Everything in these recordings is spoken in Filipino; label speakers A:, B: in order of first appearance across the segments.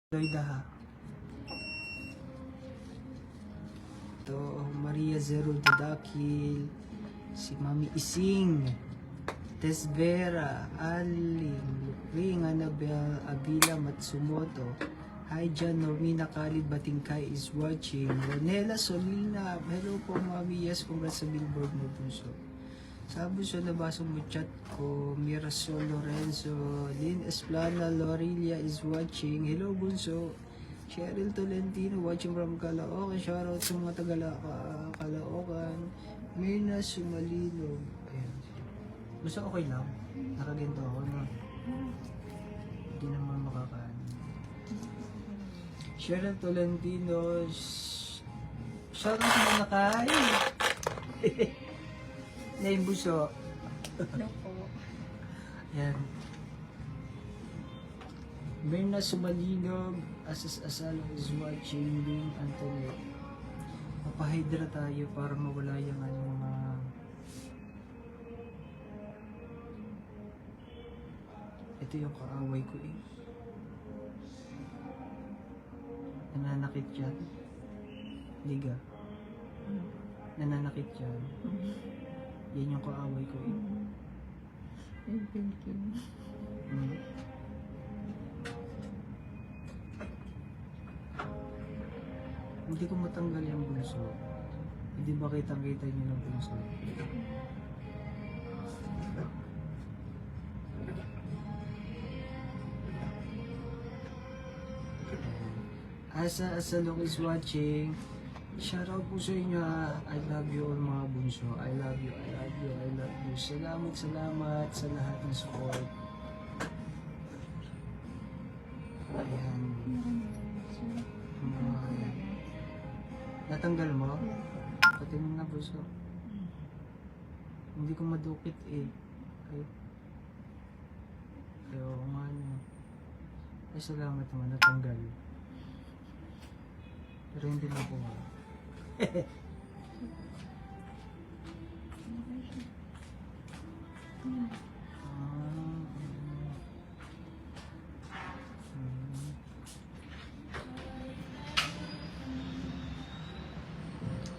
A: Loida. Ito, Maria Zero Dadakil, si Mami Ising, Tess Vera, Aling, Ring, Annabelle, Avila Matsumoto, hi Jan, Normina Khalid Batingkay is watching, Ronela Solina, hello po Mami, yes, congrats sa billboard mo Bunso. Sabi sa nabasa mo chat ko, Mirasol Lorenzo, Lynn Esplana, Lorelia is watching. Hello Bunso. Cheryl Tolentino watching from Caloocan. Shoutout sa mga Caloocan. Mirna Sumalino. Ayan. Basta okay lang. Nakaginto ako na. Hindi naman makakaan. Cheryl Tolentino. Shoutout sa mga nakain. Name Buso.
B: Ano po?
A: Yan. Berna Sumalinog, Asas Asalo is watching, Lynn Antoinette. Papahydra tayo para mawala yung mga ito yung kaaway ko eh. Nananakit yan. Liga. Nananakit yan. Yan yung kaaway ko eh.
B: Yung thinking.
A: Hindi ko matanggal yung bunso. Hindi ba kitang-kita nyo ng bunso? Asa long is watching. Shoutout po sa inyo ha. I love you all mga bunso. I love you, I love you, I love you. Salamat sa lahat ng support. Ayan. Natanggal mo? Pati mo na bunso. Hindi ko madukit eh. Ay, oo nga ano. Ay, salamat naman natanggal. Pero hindi na po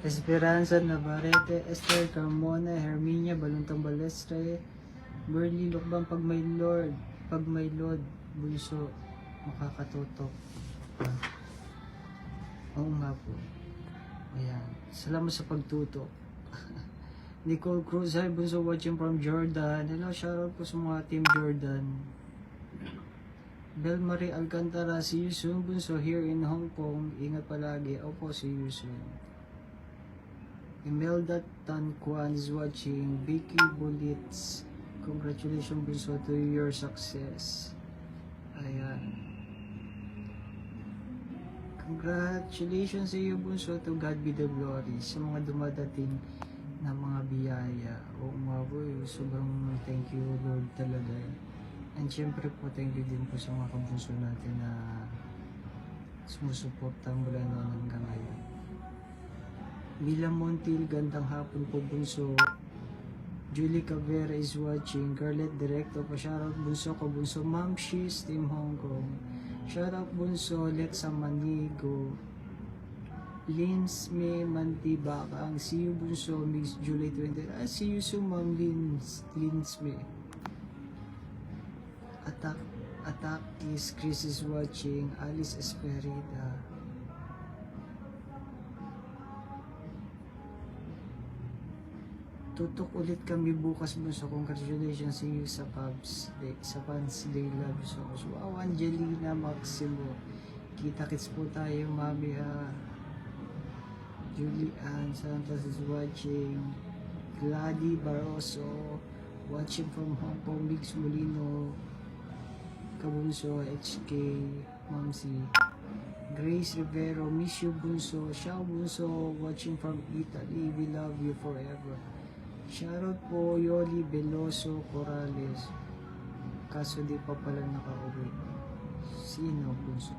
A: Esperanza Navarrete, Esther Carmona, Herminia Baluntang Balestre, Burley Lukbang pag may Lord, Bunso, makakatutok. Oo nga po. Ayan. Salamat sa pagtutok. Nicole Cruz, hi Bunso watching from Jordan. Hello, shoutout po sa mga team Jordan. Bel Marie Alcantara, see you soon Bunso here in Hong Kong. Ingat palagi. Opo, see you soon. Imelda Tanquan is watching. Vicky Bullets, congratulations Bunso to your success. Ayan. Congratulations sa iyo Bunso, to God be the glory sa mga dumadating na mga biyaya. Oo nga po, sobrang thank you Lord talaga. And syempre po thank you din po sa mga kabunso natin na sumusuportang mula noon hanggang ngayon. Mila Montil, gandang hapon po Bunso. Julie Caveira is watching. Garlet Directo pa, shoutout Bunso ko Bunso. Ma'am She's Team Hong Kong. Shoutout Bunso, Letsa Manigo, Lins May Mantibakang, see you Bunso, Miss July 20. See you soon Ma'am Lins May. Attack is Chris is watching, Alice Esperida. Tutok ulit kami bukas Bunso. Congratulations sa iyo sa Pubs Day, sa Fans Day. Love you so much. Wow, Angelina Maximo. Kita-kits po tayo, Mami ha. Julian Santos is watching. Gladys Barroso watching from Hong Kong. Mix Molino, Kabunso, HK, Mamsi. Grace Rivero, miss you Bunso. Xiao Bunso watching from Italy. We love you forever. Shoutout po Yoli Veloso Corrales. Kaso di pa pala nakauwi. Sino Bunso?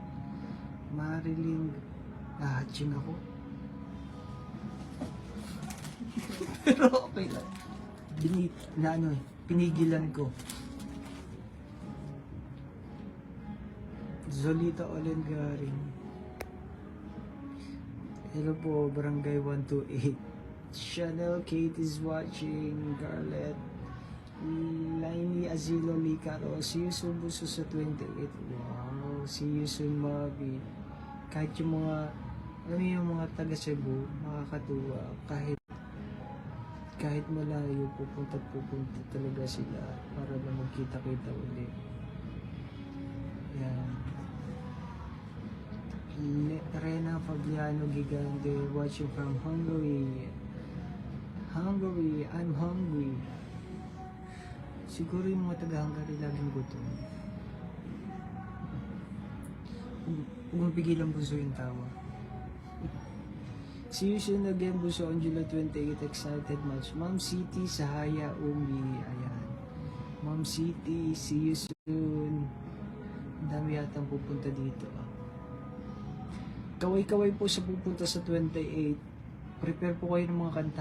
A: Marilyn, hatching ako. Pero okay lang. Pinigilan ko. Zolita Olen Garing. Hello po, Barangay 128. Chanel Kate is watching. Garlet. Laini Azilo Licaro. See you soon, Buso sa 28. Wow. See you soon, Mabi. Kahit yung mga, ano yung mga taga Cebu, nakakatuwa. Kahit malayo, pupunta talaga sila para lang magkita-kita ulit. Yan. Rena Fabiano Gigante watching from Hungary. I'm hungry. Siguro yung mga taga-Hungary laging gutom. Huwag mapigilan Bunso yung tawa. See you soon again, Bunso, on July 28. Excited much. Ma'am City, Sahaya, Umi. Ayan. Ma'am City, see you soon. Ang dami yatang pupunta dito. Kaway-kaway po sa pupunta sa 28. Prepare po kayo ng mga kanta.